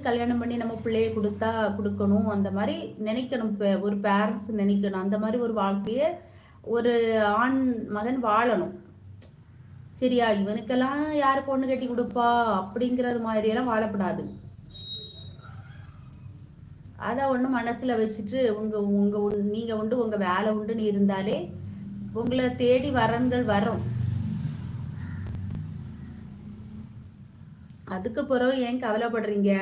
கல்யாணம் பண்ணி நம்ம பிள்ளைய கொடுக்கணும் அந்த மாதிரி நினைக்கணும். ஒரு பேரண்ட்ஸ் நினைக்கணும் அந்த மாதிரி ஒரு வாழ்க்கையை ஒரு ஆண் மகன் வாழணும். சரியா? இவனுக்கெல்லாம் யார் பொண்ணு கட்டி கொடுப்பா அப்படிங்கிறது மாதிரியெல்லாம் வாழப்படாது. அதை ஒன்று மனசில் வச்சுட்டு நீங்கள் உண்டு உங்கள் வேலை உண்டுன்னு இருந்தாலே உங்களை தேடி வரன்கள் வரும். அதுக்கு பிறகு ஏன் கவலைப்படுறீங்க?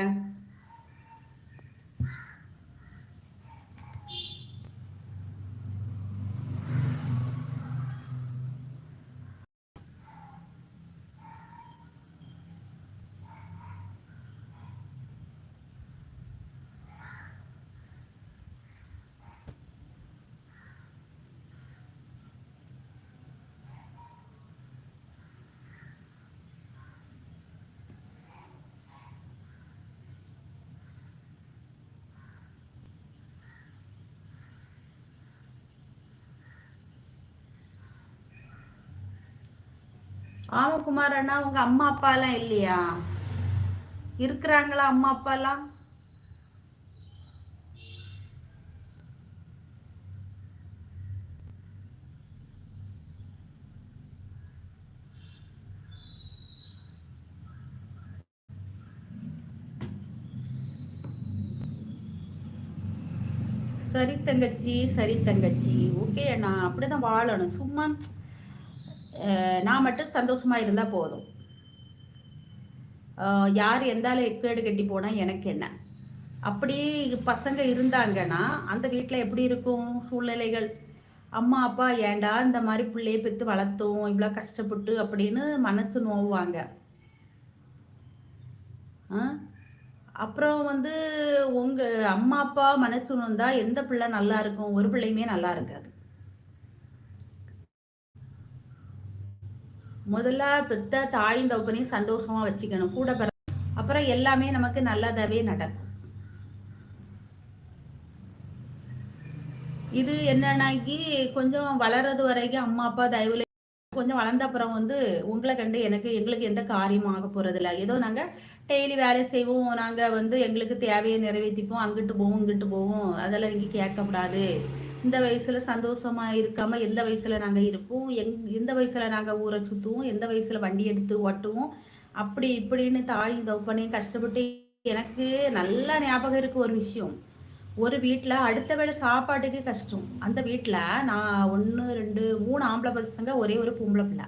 ஆமா குமார் அண்ணா, உங்க அம்மா அப்பா எல்லாம் இல்லையா? இருக்கிறாங்களா அம்மா அப்பா எல்லாம்? சரி தங்கச்சி, சரி தங்கச்சி, ஓகே. நான் அப்படிதான் வாழணும். சும்மா நான் மட்டும் சந்தோஷமா இருந்தா போதும். யார் எந்தால எக்கேடு கட்டி போனா எனக்கு என்ன? அப்படியே பசங்க இருந்தாங்கன்னா அந்த வீட்டில் எப்படி இருக்கும் சூழ்நிலைகள்? அம்மா அப்பா ஏண்டா இந்த மாதிரி பிள்ளைய பெற்று வளர்த்தோம் இவ்வளோ கஷ்டப்பட்டு அப்படின்னு மனசு நோவுவாங்க. அப்புறம் வந்து உங்கள் அம்மா அப்பா மனசு நோந்தா எந்த பிள்ளை நல்லா இருக்கும்? ஒரு பிள்ளையுமே நல்லா இருக்காது. முதல்ல பெத்த தாயும் தகப்பனையும் சந்தோஷமா வச்சுக்கணும் கூட பிற, அப்புறம் எல்லாமே நமக்கு நல்லதாவே நடக்கும். இது என்னன்னாக்கி கொஞ்சம் வளர்றது வரைக்கும் அம்மா அப்பா தயவுல, கொஞ்சம் வளர்ந்த அப்புறம் வந்து உங்களை கண்டு எங்களுக்கு எந்த காரியமும் ஆக போறதில்ல. ஏதோ நாங்கள் டெய்லி வேலை செய்வோம், நாங்கள் வந்து எங்களுக்கு தேவையை நிறைவேற்றிப்போம், அங்கிட்டு போவோம் இங்கிட்டு போவோம், அதெல்லாம் நீங்கள் கேட்கக்கூடாது. இந்த வயசுல சந்தோஷமா இருக்காம எந்த வயசுல நாங்கள் இருப்போம், எந்த வயசுல நாங்கள் ஊரை சுற்றுவோம், எந்த வயசுல வண்டி எடுத்து ஓட்டுவோம், அப்படி இப்படின்னு தாயும் தகப்பனையும் கஷ்டப்பட்டு. எனக்கு நல்லா ஞாபகம் இருக்கு ஒரு விஷயம். ஒரு வீட்டில் அடுத்த வேளை சாப்பாட்டுக்கு கஷ்டம். அந்த வீட்டில் நான் 1 2 3 ஆம்பளை பசங்க, ஒரே ஒரு பொம்பளை பிள்ளை.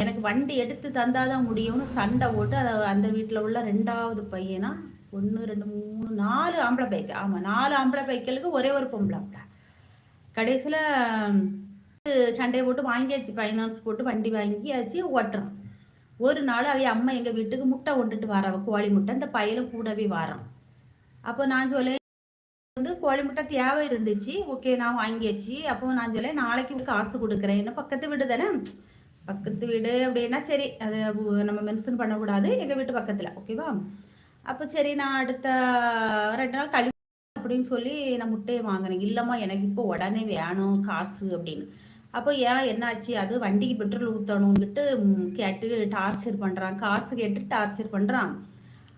எனக்கு வண்டி எடுத்து தந்தாதான் முடியும்னு சண்டை போட்டு அந்த வீட்டில் உள்ள 2வது பையனா 1 2 3 4 ஆம்பளை பைக்கு, ஆமாம் 4 ஆம்பளை பைக்களுக்கு ஒரே ஒரு பொம்பளை பிள்ளை. கடைசியில் சண்டையை போட்டு வாங்கியாச்சு, ஃபைனான்ஸ் போட்டு வண்டி வாங்கியாச்சு, ஓட்டுறோம். ஒரு நாள் அவைய அம்மா எங்கள் வீட்டுக்கு முட்டை கொண்டுட்டு வரவ, கோழி முட்டை. இந்த பையலும் கூடவே வரோம். அப்போ நான் சொல்ல வந்து கோழி முட்டை தேவை இருந்துச்சு, ஓகே நான் வாங்கியாச்சு. அப்போ நான் சொல்ல நாளைக்கு காசு கொடுக்குறேன், என்ன பக்கத்து வீடு தானே, பக்கத்து வீடு அப்படின்னா சரி, அதை நம்ம மென்ஷன் பண்ணக்கூடாது, எங்கள் வீட்டு பக்கத்தில், ஓகேவா? அப்போ சரி நான் அடுத்த 2 நாள் கழிச்சு அப்படின்னு சொல்லி நான் முட்டையை வாங்கினேன். இல்லைம்மா எனக்கு இப்போ உடனே வேணும் காசு அப்படின்னு. அப்போ ஏன் என்னாச்சு? அது வண்டிக்கு பெட்ரோல் ஊற்றணும்னுட்டு கேட்டு டார்ச்சர் பண்ணுறான், காசு கேட்டு டார்ச்சர் பண்ணுறான்.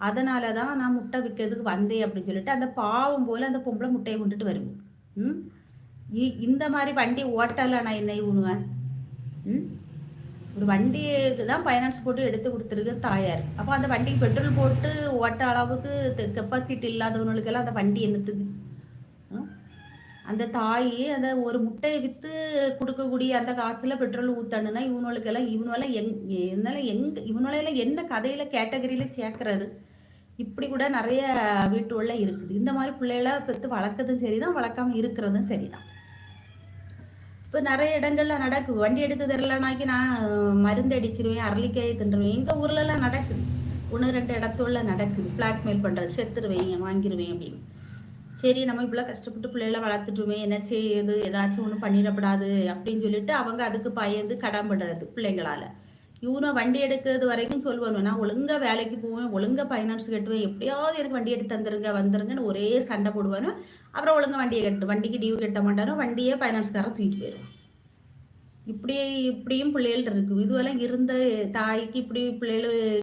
அதனால தான் நான் முட்டை விற்கிறதுக்கு வந்தேன் அப்படின்னு சொல்லிட்டு அந்த பாவம் போல் அந்த பொம்பளை முட்டையை கொண்டுட்டு வருவேன். இந்த மாதிரி வண்டி ஓட்டலை நான் என்ன ஊணுவேன்? ஒரு வண்டிக்கு தான் ஃபைனான்ஸ் போட்டு எடுத்து கொடுத்துருக்கு தாயார். அப்போ அந்த வண்டிக்கு பெட்ரோல் போட்டு ஓட்ட அளவுக்கு கெப்பாசிட்டி இல்லாதவங்களுக்கெல்லாம் அந்த வண்டி என்னத்துக்கு? அந்த தாய் அந்த ஒரு முட்டையை விற்று கொடுக்கக்கூடிய அந்த காசில் பெட்ரோல் ஊற்றணுன்னா இவனுவெல்லாம் இவனுவெல்லாம் என்ன கதையில் கேட்டகரியில் சேர்க்கறது? இப்படி கூட நிறைய வீட்டுள்ள இருக்குது. இந்த மாதிரி பிள்ளைகளை பெற்று வளர்க்கறதும் சரிதான், வளர்க்காமல் இருக்கிறதும் சரிதான். இப்போ நிறைய இடங்கள்ல நடக்குது. வண்டி எடுத்து தரலனாக்கி நான் மருந்து அடிச்சிருவேன், அரளிக்காயை தின்றுவேன். எங்கள் ஊர்லலாம் நடக்குது, 1 2 இடத்துல நடக்குது. பிளாக்மெயில் பண்ணுறது, செத்துருவேன் வாங்கிடுவேன் அப்படின்னு. சரி நம்ம இப்படிலாம் கஷ்டப்பட்டு பிள்ளைகளை வளர்த்துட்டுமே, என்ன செய்யுது, ஏதாச்சும் ஒன்றும் பண்ணிடப்படாது அப்படின்னு சொல்லிட்டு அவங்க அதுக்கு பயந்து கடன்படுறது பிள்ளைங்களால். இவனை வண்டி எடுக்கிறது வரைக்கும் சொல்லுவானு, நான் ஒழுங்காக வேலைக்கு போவேன், ஒழுங்காக ஃபைனான்ஸ் கட்டுவேன், எப்படியாவது எனக்கு வண்டி எடுத்து தந்துருங்க வந்துருங்கன்னு ஒரே சண்டை போடுவானு. அப்புறம் ஒழுங்காக வண்டிக்கு டியூ கட்ட மாட்டானோ, வண்டியே ஃபைனான்ஸ்காரன் தூக்கிட்டு போயிடுவான். இப்படியும் பிள்ளைகள் இருக்குது. இதுவெல்லாம் இருந்த தாய்க்கு இப்படி பிள்ளைகள்